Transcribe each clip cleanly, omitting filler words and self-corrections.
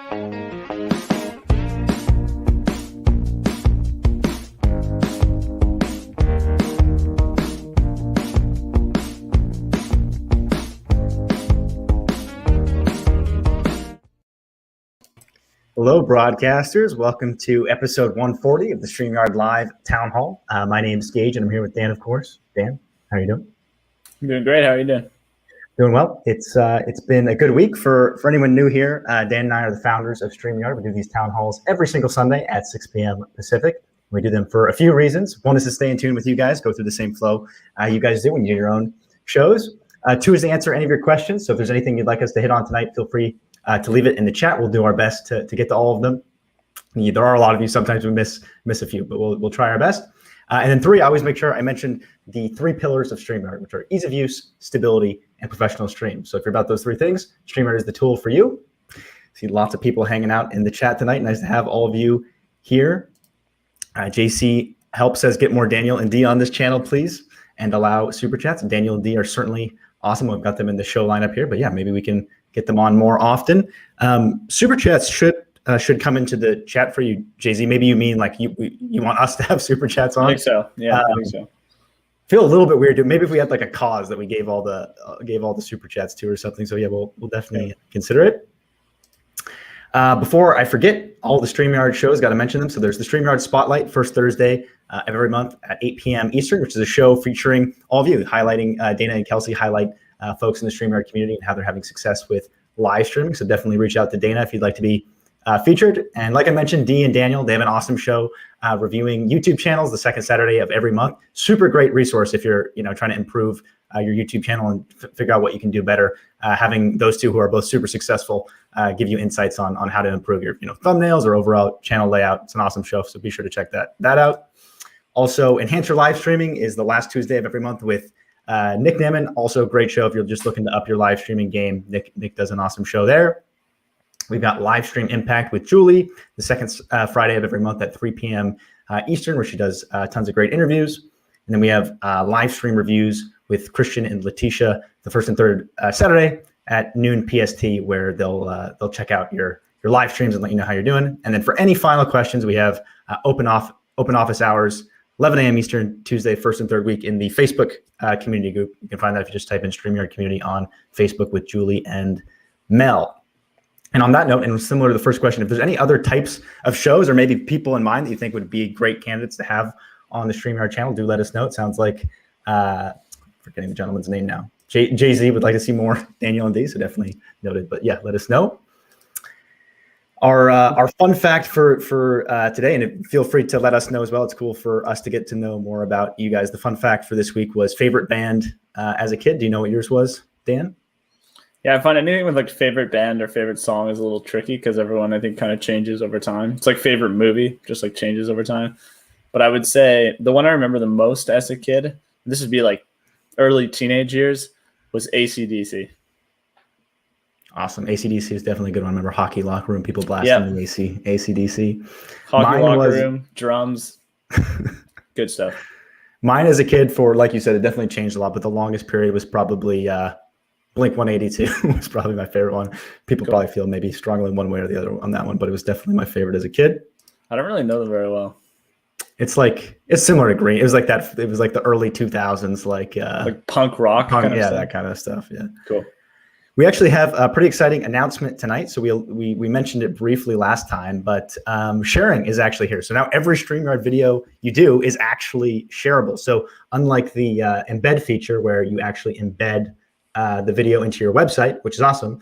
Hello, broadcasters. Welcome to episode 140 of the StreamYard Live Town Hall. My name is Geige, and I'm here with Dan, of course. Dan, how are you doing? I'm doing great. How are you doing? Doing well. It's been a good week for anyone new here. Dan and I are the founders of StreamYard. We do these town halls every single Sunday at 6 p.m. Pacific. We do them for a few reasons. One is to stay in tune with you guys, go through the same flow you guys do when you do your own shows. Two is to answer any of your questions. So if there's anything you'd like us to hit on tonight, feel free to leave it in the chat. We'll do our best to get to all of them. There are a lot of you. Sometimes we miss a few, but we'll try our best. And then three, I always make sure I mention the three pillars of StreamYard, which are ease of use, stability, and professional stream. So if you're about those three things, StreamYard is the tool for you. See lots of people hanging out in the chat tonight. Nice to have all of you here. JC helps us get more Daniel and D on this channel, please, and allow super chats. Daniel and D are certainly awesome. We've got them in the show lineup here, but yeah, maybe we can get them on more often. Super chats should come into the chat for you, Jay-Z. Maybe you mean like you want us to have super chats on? I think so. Yeah, I think so. Feel a little bit weird. Maybe if we had like a cause that we gave all the super chats to or something. So yeah, we'll definitely consider it. Before I forget, all the StreamYard shows, got to mention them. So there's the StreamYard Spotlight, first Thursday of every month at 8 p.m. Eastern, which is a show featuring all of you, highlighting Dana and Kelsey highlight folks in the StreamYard community and how they're having success with live streaming. So definitely reach out to Dana if you'd like to be featured. And like I mentioned, Dee and Daniel, they have an awesome show reviewing YouTube channels the second Saturday of every month. Super great resource if you're trying to improve your YouTube channel and figure out what you can do better. Having those two who are both super successful give you insights on how to improve your thumbnails or overall channel layout. It's an awesome show, so be sure to check that out. Also, Enhance Your Live Streaming is the last Tuesday of every month with Nick Neman. Also a great show if you're just looking to up your live streaming game. Nick does an awesome show there. We've got Live Stream Impact with Julie, the second Friday of every month at 3 p.m. Eastern, where she does tons of great interviews. And then we have live stream reviews with Christian and Letitia the first and third Saturday at noon PST, where they'll check out your live streams and let you know how you're doing. And then for any final questions, we have open office hours, 11 a.m. Eastern, Tuesday, first and third week in the Facebook community group. You can find that if you just type in StreamYard Community on Facebook with Julie and Mel. And on that note, and similar to the first question, if there's any other types of shows or maybe people in mind that you think would be great candidates to have on the StreamYard channel, do let us know. It sounds like, forgetting the gentleman's name now, Jay-Z would like to see more Daniel and D, so definitely noted. But yeah, let us know. Our fun fact for today, and feel free to let us know as well. It's cool for us to get to know more about you guys. The fun fact for this week was favorite band as a kid. Do you know what yours was, Dan? Yeah, I find anything with like favorite band or favorite song is a little tricky because everyone I think kind of changes over time. It's like favorite movie, just like changes over time. But I would say the one I remember the most as a kid, this would be like early teenage years, was AC/DC. Awesome. AC/DC is definitely a good one. I remember hockey locker room, people blasting the AC/DC. Hockey locker room, drums, good stuff. Mine as a kid, for like you said, it definitely changed a lot, but the longest period was probably Blink-182 was probably my favorite one. People probably feel maybe strongly one way or the other on that one, but it was definitely my favorite as a kid. I don't really know them very well. It's similar to Green. It was like that. It was like the early 2000s, like punk rock. That kind of stuff. Yeah. Cool. We actually have a pretty exciting announcement tonight. So we mentioned it briefly last time, but sharing is actually here. So now every StreamYard video you do is actually shareable. So unlike the embed feature where you actually embed the video into your website, which is awesome,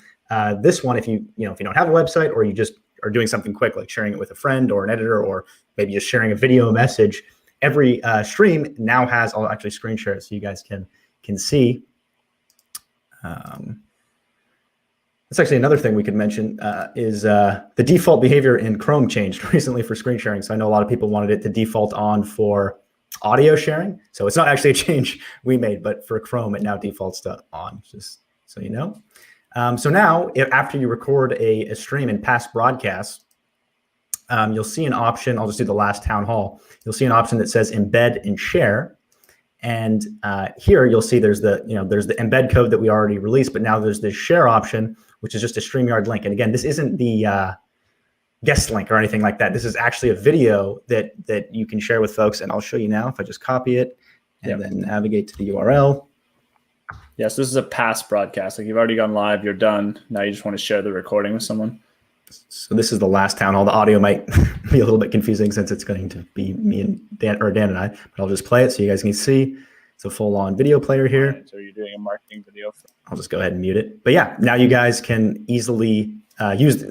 this one, if you don't have a website or you just are doing something quick like sharing it with a friend or an editor or maybe just sharing a video message, every stream now has, I'll actually screen share it so you guys can see. That's actually another thing we could mention is the default behavior in Chrome changed recently for screen sharing. So I know a lot of people wanted it to default on for audio sharing. So it's not actually a change we made, but for Chrome, it now defaults to on, just so you know. So now, after you record a stream in past broadcasts, you'll see an option. I'll just do the last town hall. You'll see an option that says embed and share. And here you'll see there's the embed code that we already released, but now there's this share option, which is just a StreamYard link. And again, this isn't the guest link or anything like that. This is actually a video that you can share with folks, and I'll show you now if I just copy it and then navigate to the URL. Yes, this is a past broadcast. Like you've already gone live, you're done. Now you just want to share the recording with someone. So this is the last town hall. The audio might be a little bit confusing since it's going to be me and Dan and I, but I'll just play it so you guys can see. It's a full-on video player here. Right, so you're doing a marketing video. I'll just go ahead and mute it. But yeah, now you guys can easily use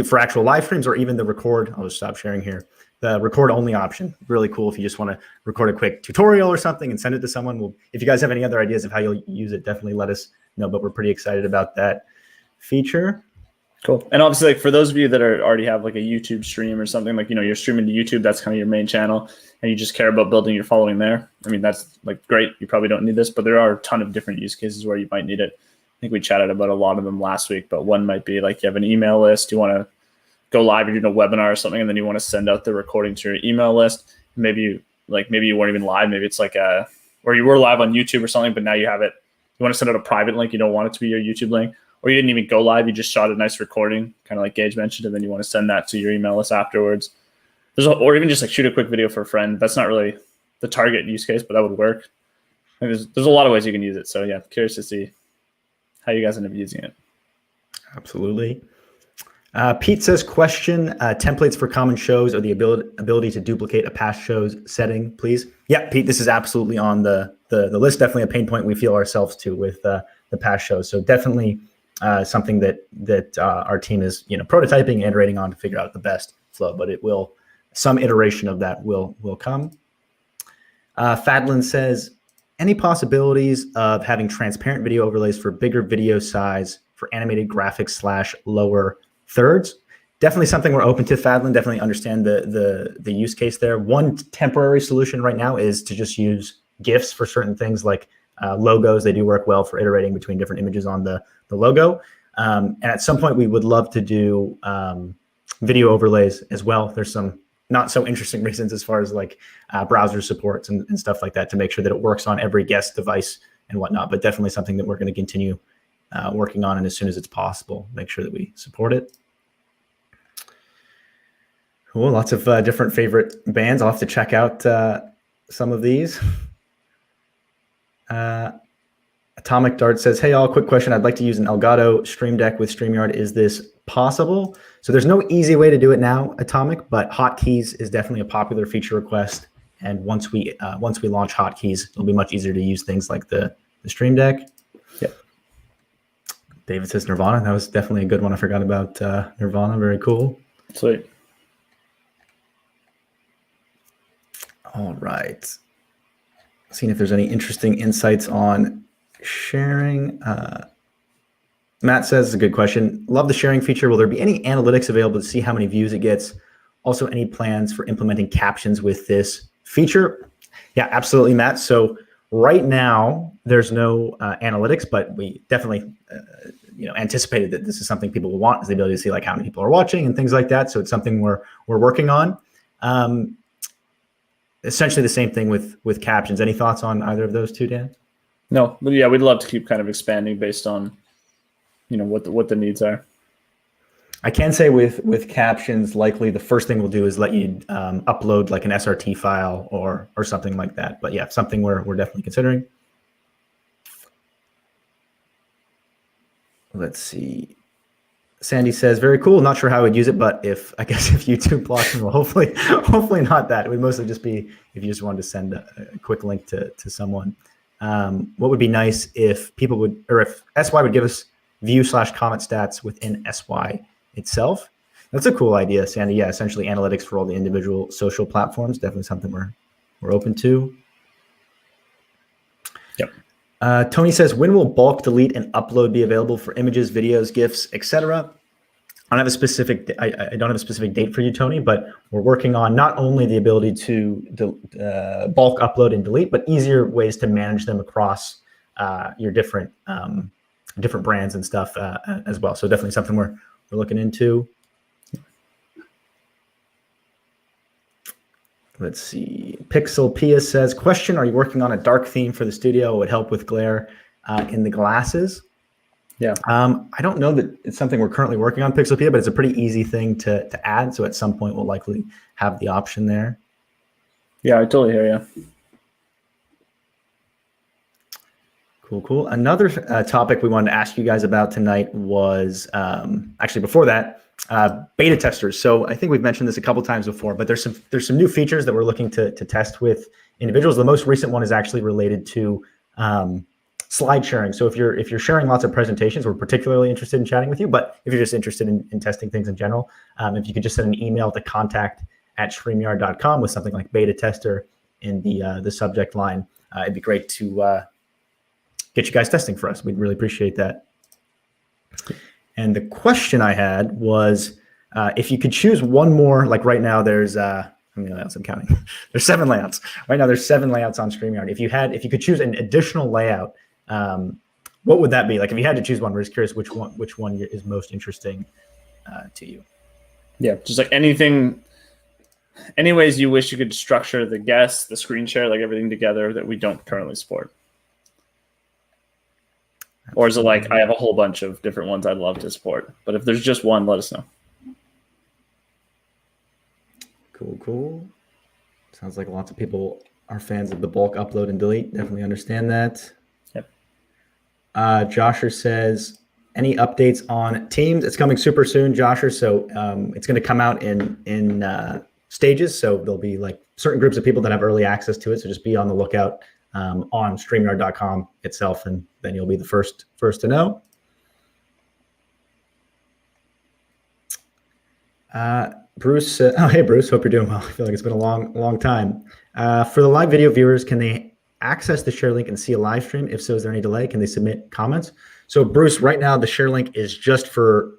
for actual live streams or even the record. I'll just stop sharing here. The record only option, really cool if you just want to record a quick tutorial or something and send it to someone. Well, if you guys have any other ideas of how you'll use it, definitely let us know, but we're pretty excited about that feature. Cool. And obviously, like for those of you that already have like a YouTube stream or something, like, you're streaming to YouTube, that's kind of your main channel, and you just care about building your following there. I mean, that's like great. You probably don't need this, but there are a ton of different use cases where you might need it. I think we chatted about a lot of them last week, but one might be like you have an email list, you want to go live, you're doing a webinar or something, and then you want to send out the recording to your email list. Maybe you weren't even live. Maybe it's like or you were live on YouTube or something, but now you have it. You want to send out a private link. You don't want it to be your YouTube link, or you didn't even go live. You just shot a nice recording, kind of like Geige mentioned, and then you want to send that to your email list afterwards. Or even just like shoot a quick video for a friend. That's not really the target use case, but that would work. There's a lot of ways you can use it. So yeah, curious to see how you guys end up using it. Absolutely. Pete says, question, templates for common shows or the ability to duplicate a past show's setting, please. Yeah, Pete, this is absolutely on the list. Definitely a pain point we feel ourselves to with the past shows. So definitely something that our team is prototyping and iterating on to figure out the best flow, but some iteration of that will come. Fadlin says, any possibilities of having transparent video overlays for bigger video size for animated graphics / lower thirds? Definitely something we're open to, Fadlin. Definitely understand the use case there. One temporary solution right now is to just use GIFs for certain things like logos. They do work well for iterating between different images on the logo. And at some point, we would love to do video overlays as well. There's some not so interesting reasons as far as like browser supports and stuff like that to make sure that it works on every guest device and whatnot. But definitely something that we're going to continue working on, and as soon as it's possible, make sure that we support it. Cool. Lots of different favorite bands. I'll have to check out some of these. Atomic Dart says, hey, all, quick question. I'd like to use an Elgato Stream Deck with StreamYard. Is this possible? So there's no easy way to do it now, Atomic, but hotkeys is definitely a popular feature request. And once we launch hotkeys, it'll be much easier to use things like the Stream Deck. Yep. David says Nirvana. That was definitely a good one. I forgot about Nirvana. Very cool. Sweet. All right. Seeing if there's any interesting insights on sharing. Matt says, it's a good question. Love the sharing feature. Will there be any analytics available to see how many views it gets? Also, any plans for implementing captions with this feature? Yeah, absolutely, Matt. So right now, there's no analytics, but we definitely anticipated that this is something people will want, is the ability to see like how many people are watching and things like that. So it's something we're working on. Essentially the same thing with captions. Any thoughts on either of those two, Dan? No, but yeah, we'd love to keep kind of expanding based on what the needs are. I can say with captions, likely the first thing we'll do is let you upload like an SRT file or something like that. But yeah, something we're definitely considering. Let's see. Sandy says, very cool. Not sure how I would use it, but if YouTube blocks me, well, hopefully not that. It would mostly just be if you just wanted to send a quick link to someone. What would be nice if people would, or if SY would give us view/comment stats within SY itself. That's a cool idea, Sandy. Yeah, essentially analytics for all the individual social platforms. Definitely something we're open to. Yep. Tony says, when will bulk delete and upload be available for images, videos, GIFs, etc.? I don't have a specific date for you, Tony, but we're working on not only the ability to bulk upload and delete, but easier ways to manage them across your different brands and stuff as well. So definitely something we're looking into. Let's see. Pixel Pia says, question, are you working on a dark theme for the studio? It would help with glare in the glasses. Yeah. I don't know that it's something we're currently working on Pixelpia, but it's a pretty easy thing to add. So at some point we'll likely have the option there. Yeah, I totally hear you. Cool. Another topic we wanted to ask you guys about tonight was actually before that, beta testers. So I think we've mentioned this a couple times before, but there's some new features that we're looking to test with individuals. The most recent one is actually related to slide sharing. So if you're sharing lots of presentations, we're particularly interested in chatting with you. But if you're just interested in testing things in general, if you could just send an email to contact@streamyard.com with something like beta tester in the subject line, it'd be great to get you guys testing for us. We'd really appreciate that. And the question I had was, if you could choose one more, like right now there's how many layouts I'm counting? There's 7 layouts. Right now there's 7 layouts on StreamYard. If you could choose an additional layout, what would that be? Like if you had to choose one, we're just curious which one is most interesting to you. Yeah, just like anything, any ways you wish you could structure the guests, the screen share, like everything together that we don't currently support. Or is it like I have a whole bunch of different ones I'd love to support? But if there's just one, let us know. Cool. Sounds like lots of people are fans of the bulk upload and delete. Definitely understand that. Yep. Josher says, any updates on Teams? It's coming super soon, Josher. So it's going to come out in stages. So there'll be like certain groups of people that have early access to it. So just be on the lookout on StreamYard.com itself, and then you'll be the first to know. Bruce, hey Bruce, hope you're doing well. I feel like it's been a long time. For the live video viewers, can they access the share link and see a live stream? If so, is there any delay? Can they submit comments? So Bruce, right now the share link is just for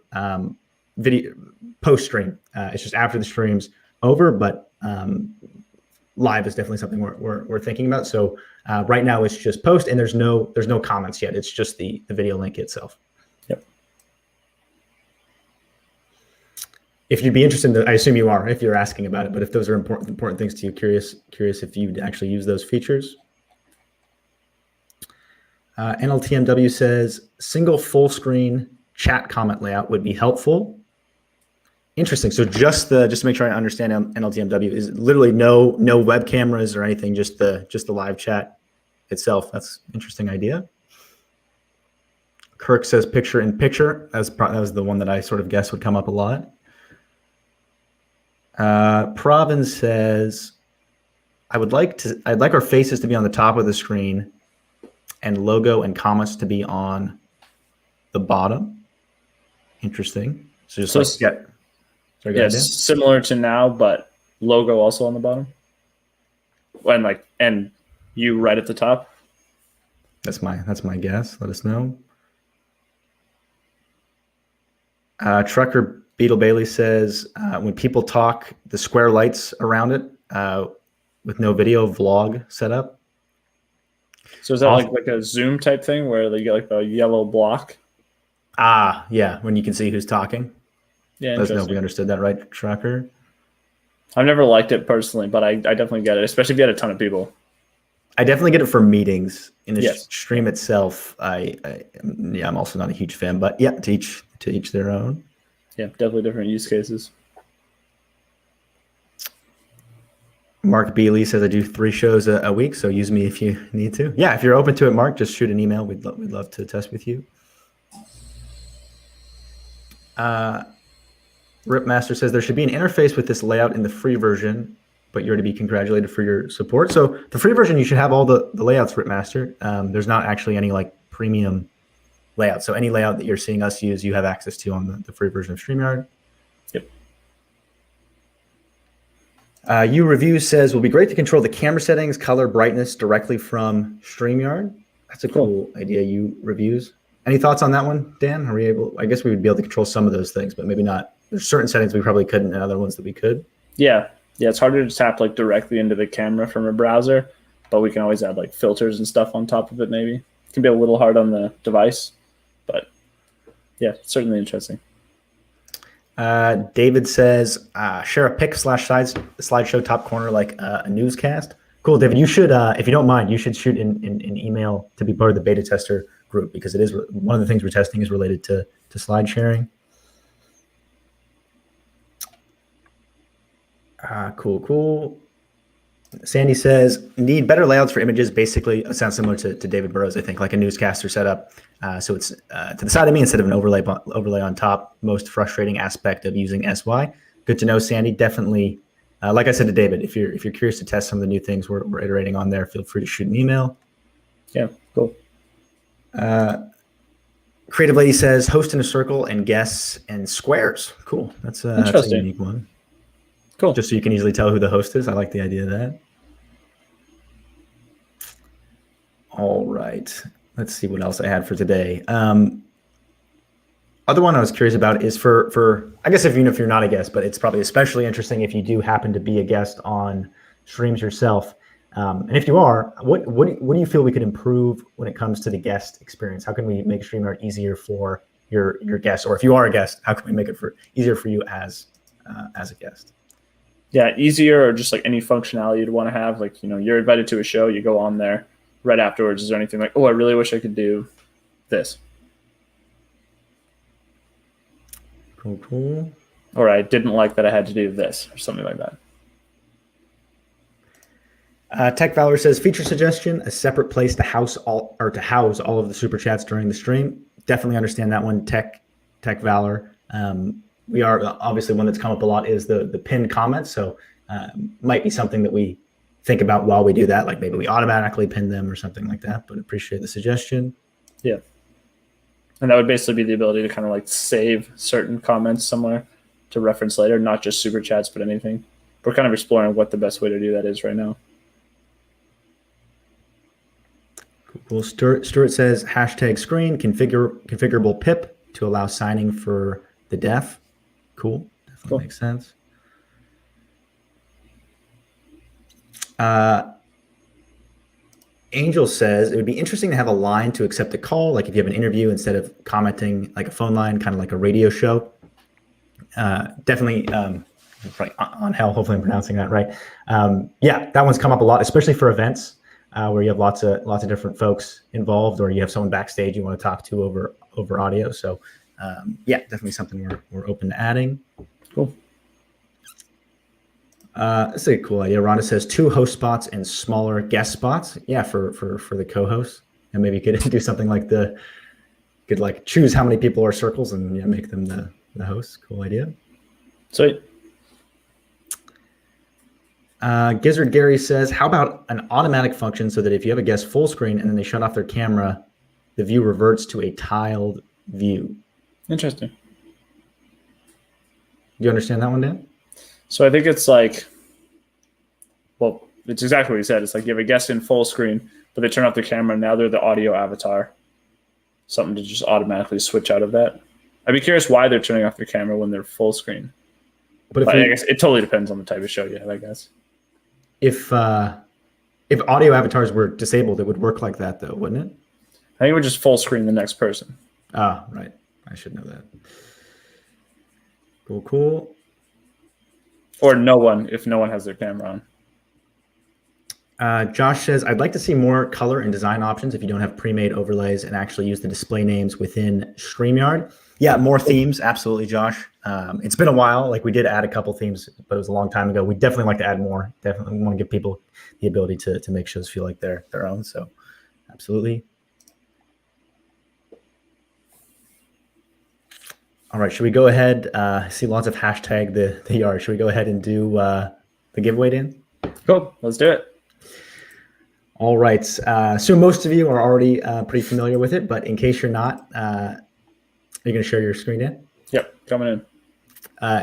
video post stream. It's just after the stream's over, but live is definitely something we're thinking about. So right now it's just post, and there's no comments yet. It's just the video link itself. Yep. If you'd be interested in I assume you are, if you're asking about it, but if those are important things to you, curious if you'd actually use those features. NLTMW says single full screen chat comment layout would be helpful. Interesting. So just to make sure I understand NLTMW is literally no web cameras or anything, just the live chat itself. That's an interesting idea. Kirk says picture in picture. That was the one that I sort of guessed would come up a lot. Provin says, I'd like our faces to be on the top of the screen and logo and comments to be on the bottom. Interesting. So similar to now, but logo also on the bottom. And you right at the top. That's my guess. Let us know. Trucker Beetle Bailey says when people talk, the square lights around it with no video vlog set up. So is that like a Zoom type thing where you get like the yellow block? Yeah, when you can see who's talking. Yeah, let us know if we understood that right, Trucker. I've never liked it personally, but I definitely get it, especially if you had a ton of people. I definitely get it for meetings. In the stream itself, I'm also not a huge fan, but yeah, to each their own. Yeah, definitely different use cases. Mark Bealey says I do 3 shows a week, so use me if you need to. Yeah, if you're open to it, Mark, just shoot an email. We'd love to test with you. Ripmaster says there should be an interface with this layout in the free version, but you're to be congratulated for your support. So the free version, you should have all the layouts, Ripmaster. There's not actually any like premium layout. So any layout that you're seeing us use, you have access to on the free version of StreamYard. Yep. You Review says, will be great to control the camera settings, color, brightness directly from StreamYard. That's a cool idea, You Reviews. Any thoughts on that one, Dan? Are we able? I guess we would be able to control some of those things, but maybe not. There's certain settings we probably couldn't, and other ones that we could. Yeah, it's harder to tap like directly into the camera from a browser, but we can always add like filters and stuff on top of it. Maybe it can be a little hard on the device, but yeah, certainly interesting. David says, share a pic / slideshow top corner like a newscast. Cool, David. You should, if you don't mind, you should shoot an email to be part of the beta tester group, because it is one of the things we're testing is related to slide sharing. Cool. Sandy says, need better layouts for images. Basically, it sounds similar to David Burrows, I think, like a newscaster setup. So it's to the side of me instead of an overlay on top. Most frustrating aspect of using SY. Good to know, Sandy. Definitely, like I said to David, if you're curious to test some of the new things we're iterating on there, feel free to shoot an email. Yeah, cool. Creative Lady says, host in a circle and guests and squares. Cool. That's a unique one. Cool. Just so you can easily tell who the host is. I like the idea of that. All right. Let's see what else I had for today. Other one I was curious about is for I guess if you're not a guest, but it's probably especially interesting if you do happen to be a guest on streams yourself. And if you are, what do you feel we could improve when it comes to the guest experience? How can we make StreamYard easier for your guests? Or if you are a guest, how can we make it easier for you as a guest? Yeah, easier, or just like any functionality you'd want to have. Like, you're invited to a show, you go on there right afterwards. Is there anything like, oh, I really wish I could do this? Cool. Or I didn't like that I had to do this, or something like that. Tech Valor says, feature suggestion, a separate place to house all of the super chats during the stream. Definitely understand that one, Tech Valor. We are obviously one that's come up a lot is the pinned comments. So might be something that we think about while we do that. Like maybe we automatically pin them or something like that, but appreciate the suggestion. Yeah. And that would basically be the ability to kind of like save certain comments somewhere to reference later, not just super chats, but anything. We're kind of exploring what the best way to do that is right now. Cool. Stuart says, hashtag screen, configurable pip to allow signing for the deaf. Cool. Definitely makes sense. Angel says, it would be interesting to have a line to accept a call, like if you have an interview instead of commenting like a phone line, kind of like a radio show. Definitely on hell, hopefully I'm pronouncing that right. Yeah, that one's come up a lot, especially for events where you have lots of different folks involved, or you have someone backstage you want to talk to over audio. So yeah, definitely something we're open to adding. Cool. That's a cool idea. Rhonda says 2 host spots and smaller guest spots. Yeah, for the co-hosts, and maybe you could do something like could like choose how many people are circles and make them the hosts. Cool idea. Sweet. Gizzard Gary says, how about an automatic function so that if you have a guest full screen and then they shut off their camera, the view reverts to a tiled view? Interesting. Do you understand that one, Dan? So I think it's like, well, it's exactly what you said. It's like you have a guest in full screen, but they turn off the camera. Now they're the audio avatar. Something to just automatically switch out of that. I'd be curious why they're turning off their camera when they're full screen. But I guess it totally depends on the type of show you have, I guess. If audio avatars were disabled, it would work like that, though, wouldn't it? I think it would just full screen the next person. Ah, right. I should know that. Cool. Or no one, if no one has their camera on. Josh says, I'd like to see more color and design options if you don't have pre-made overlays and actually use the display names within StreamYard. Yeah, more themes. Absolutely, Josh. It's been a while. Like we did add a couple themes, but it was a long time ago. We definitely like to add more. Definitely want to give people the ability to make shows feel like they're their own. So absolutely. All right, should we go ahead? I see lots of hashtag the yard. Should we go ahead and do the giveaway, Dan? Cool, let's do it. All right. So most of you are already pretty familiar with it, but in case you're not, are you going to share your screen, Dan? Yep, coming in.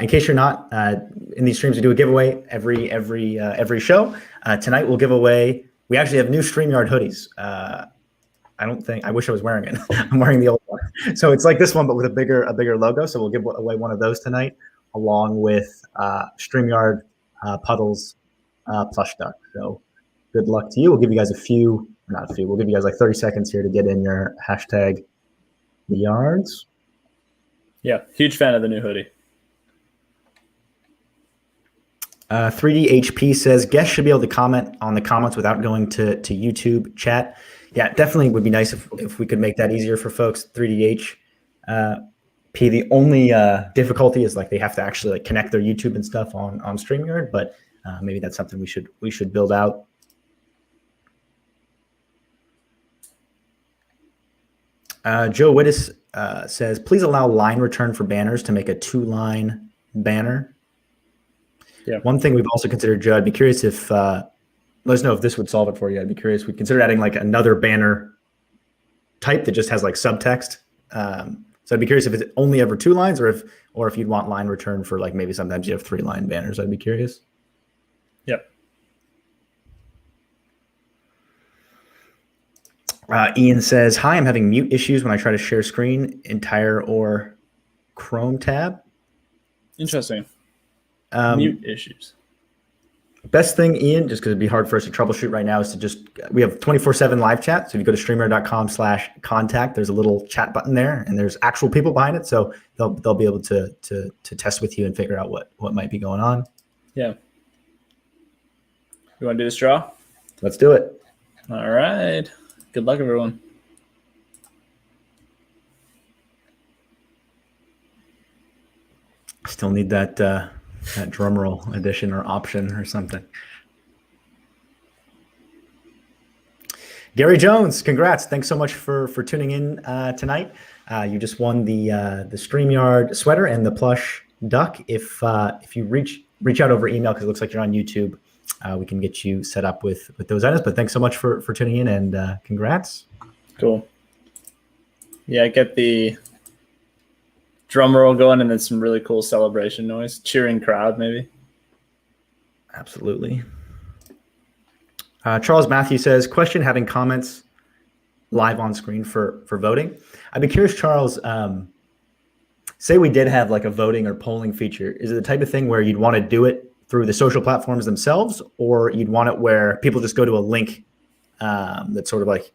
In case you're not, in these streams we do a giveaway every show. Tonight we'll give away. We actually have new StreamYard hoodies. I wish I was wearing it. I'm wearing the old one. So it's like this one, but with a bigger logo. So we'll give away one of those tonight, along with StreamYard Puddles plush duck. So good luck to you. We'll give you guys we'll give you guys like 30 seconds here to get in your hashtag the yards. Yeah, huge fan of the new hoodie. 3D HP says guests should be able to comment on the comments without going to YouTube chat. Yeah, definitely would be nice if we could make that easier for folks. 3DH. The only difficulty is like they have to actually like connect their YouTube and stuff on StreamYard, but maybe that's something we should build out. Joe Wittes says, please allow line return for banners to make a 2-line banner. Yeah. One thing we've also considered, Joe, I'd be curious if let us know if this would solve it for you. I'd be curious. We'd consider adding like another banner type that just has like subtext. So I'd be curious if it's only ever 2 lines, or if you'd want line return for like maybe sometimes you have 3-line banners. I'd be curious. Yep. Ian says, hi, I'm having mute issues when I try to share screen, entire or Chrome tab. Interesting. Mute issues. Best thing, Ian, just because it'd be hard for us to troubleshoot right now, is to we have 24/7 live chat. So if you go to streamyard.com/contact, there's a little chat button there, and there's actual people behind it. So they'll be able to test with you and figure out what might be going on. Yeah. You want to do this draw? Let's do it. All right. Good luck, everyone. Still need that drum roll addition or option or something. Gary Jones, congrats. Thanks so much for tuning in tonight. You just won the StreamYard sweater and the plush duck. If you reach out over email, because it looks like you're on YouTube, we can get you set up with those items. But thanks so much for tuning in, and congrats. Cool. Yeah, get the drum roll going and then some really cool celebration noise. Cheering crowd, maybe. Absolutely. Charles Matthew says, question, having comments live on screen for voting. I'd be curious, Charles, say we did have like a voting or polling feature. Is it the type of thing where you'd want to do it through the social platforms themselves, or you'd want it where people just go to a link that's sort of like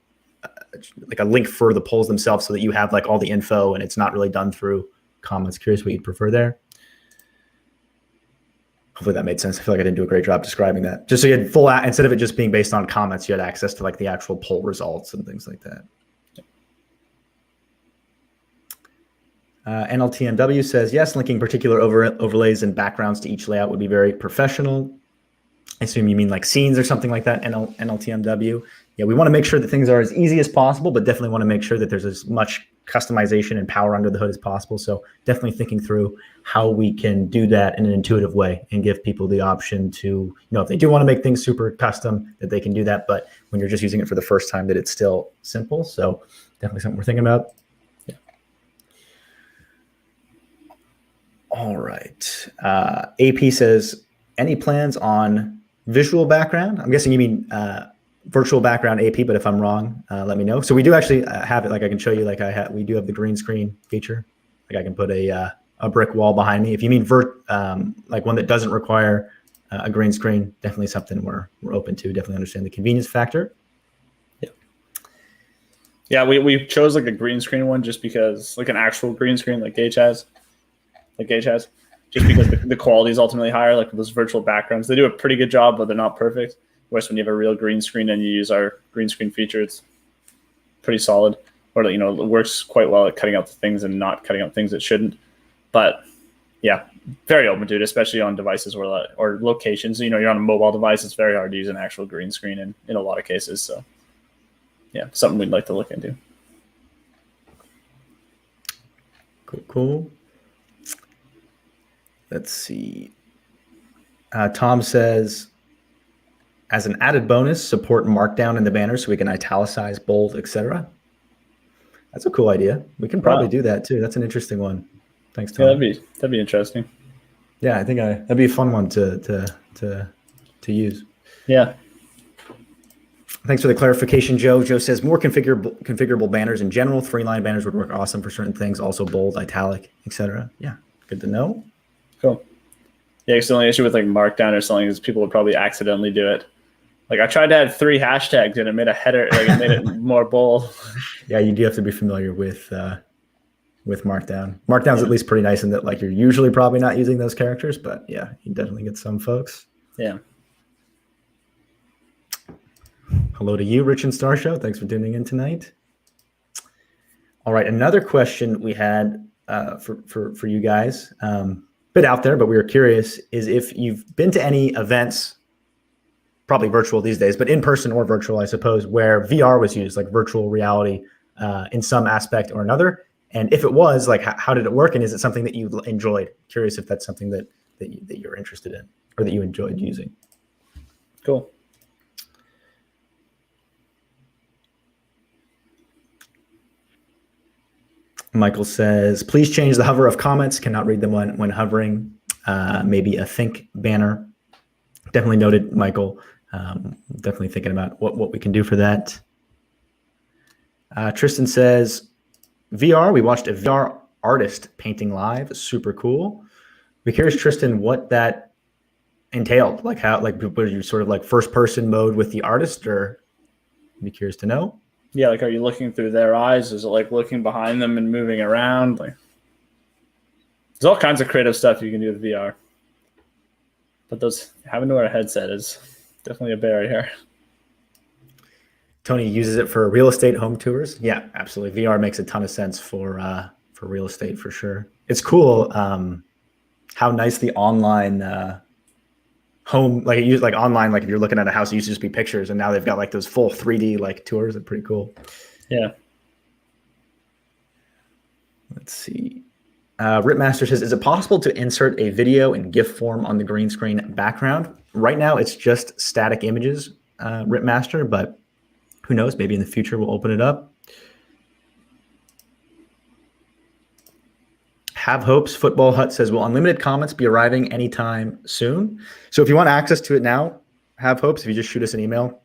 a link for the polls themselves, so that you have like all the info and it's not really done through comments? Curious what you'd prefer there. Hopefully that made sense. I feel like I didn't do a great job describing that. Just so you had full, instead of it just being based on comments, you had access to like the actual poll results and things like that. NLTMW says, yes, linking particular overlays and backgrounds to each layout would be very professional. I assume you mean like scenes or something like that, NLTMW. Yeah, we want to make sure that things are as easy as possible, but definitely want to make sure that there's as much customization and power under the hood as possible. So definitely thinking through how we can do that in an intuitive way and give people the option to, if they do want to make things super custom, that they can do that. But when you're just using it for the first time, that it's still simple. So definitely something we're thinking about. Yeah. All right. AP says, any plans on visual background? I'm guessing you mean virtual background AP, but if I'm wrong, let me know. So we do actually have it. Like I can show you, like we do have the green screen feature. Like I can put a brick wall behind me. If you mean like one that doesn't require a green screen, definitely something we're open to. Definitely understand the convenience factor. Yeah. Yeah, we chose like a green screen one just because, like an actual green screen like Geige has. Just because the quality is ultimately higher. Like those virtual backgrounds, they do a pretty good job, but they're not perfect. Whereas when you have a real green screen and you use our green screen feature, it's pretty solid. Or it works quite well at cutting out the things and not cutting out things it shouldn't. But yeah, very open to it, especially on devices or locations. You're on a mobile device, it's very hard to use an actual green screen in a lot of cases. So yeah, something we'd like to look into. Cool. Let's see. Tom says, as an added bonus, support markdown in the banner so we can italicize, bold, etc. That's a cool idea. We can probably do that too. That's an interesting one. Thanks, Tom. Yeah, that'd be interesting. Yeah, I think that'd be a fun one to use. Yeah. Thanks for the clarification, Joe. Joe says more configurable banners in general. 3-line banners would work awesome for certain things. Also bold, italic, etc. Yeah, good to know. Cool. Yeah, because the only issue with like markdown or something is people would probably accidentally do it. Like I tried to add 3 hashtags and it made a header, like it made it more bold. Yeah, you do have to be familiar with Markdown. Markdown's at least pretty nice in that like you're usually probably not using those characters, but yeah, you definitely get some folks. Yeah. Hello to you, Rich and Star Show. Thanks for tuning in tonight. All right, another question we had for you guys, bit out there, but we were curious, is if you've been to any events, probably virtual these days, but in person or virtual, I suppose, where VR was used, like virtual reality in some aspect or another. And if it was, like, how did it work? And is it something that you enjoyed? Curious if that's something that you're interested in or that you enjoyed using. Cool. Michael says, please change the hover of comments. Cannot read them when hovering. Maybe a think banner. Definitely noted, Michael. Definitely thinking about what we can do for that. Tristan says, VR, we watched a VR artist painting live. Super cool. Be curious, Tristan, what that entailed. Like how, like, were you sort of like first person mode with the artist, or be curious to know? Yeah, like, are you looking through their eyes? Is it like looking behind them and moving around? Like, there's all kinds of creative stuff you can do with VR. But having to wear a headset is definitely a barrier. Tony uses it for real estate home tours. Yeah, absolutely. VR makes a ton of sense for real estate for sure. It's cool how nice the online home, like it used, like online, like if you're looking at a house, it used to just be pictures, and now they've got like those full 3D like tours. They're pretty cool. Yeah. Let's see. Ripmaster says, is it possible to insert a video in GIF form on the green screen background? Right now, it's just static images, Ripmaster, but who knows? Maybe in the future we'll open it up. Have hopes. Football Hut says, will unlimited comments be arriving anytime soon? So if you want access to it now, have hopes. If you just shoot us an email,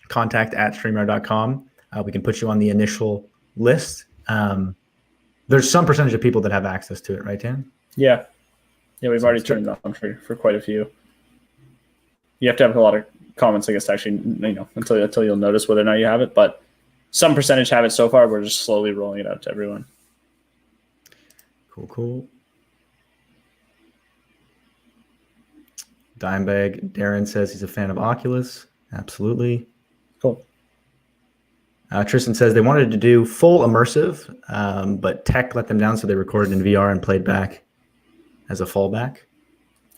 contact@streamyard.com. We can put you on the initial list. There's some percentage of people that have access to it, right, Dan? Yeah. Yeah, we've already turned it on for quite a few. You have to have a lot of comments, I guess, to actually, until you'll notice whether or not you have it. But some percentage have it so far. We're just slowly rolling it out to everyone. Cool. Dimebag Darren says he's a fan of Oculus. Absolutely. Cool. Tristan says they wanted to do full immersive, but tech let them down, so they recorded in VR and played back as a fallback.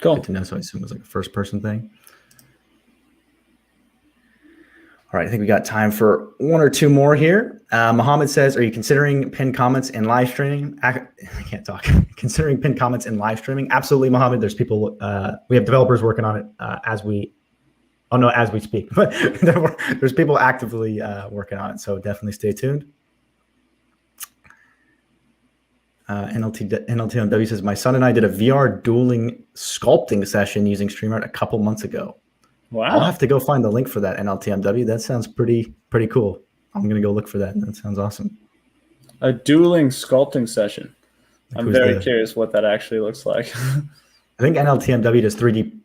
Cool. Good to know. So I assume it was like a first-person thing. All right, I think we got time for one or two more here. Mohammed says, are you considering pinned comments in live streaming? I can't talk. Considering pinned comments in live streaming? Absolutely, Mohammed. There's people, we have developers working on it as we speak. But there's people actively working on it, so definitely stay tuned. NLTMW says, my son and I did a VR dueling sculpting session using StreamYard a couple months ago. Wow. I'll have to go find the link for that, NLTMW. That sounds pretty cool. I'm going to go look for that. That sounds awesome. A dueling sculpting session. I'm very curious what that actually looks like. I think NLTMW does 3D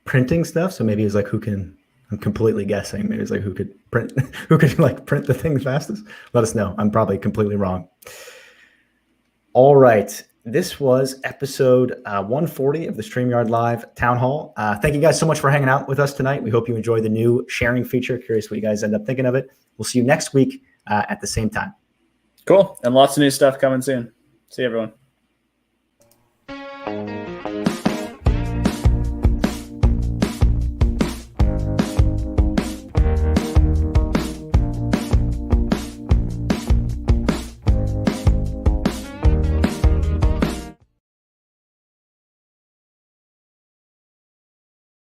printing stuff, so maybe it's like I'm completely guessing. Maybe it's like who could print the thing fastest? Let us know. I'm probably completely wrong. All right. This was episode 140 of the StreamYard Live Town Hall. Thank you guys so much for hanging out with us tonight. We hope you enjoy the new sharing feature. Curious what you guys end up thinking of it. We'll see you next week at the same time. Cool. And lots of new stuff coming soon. See you, everyone.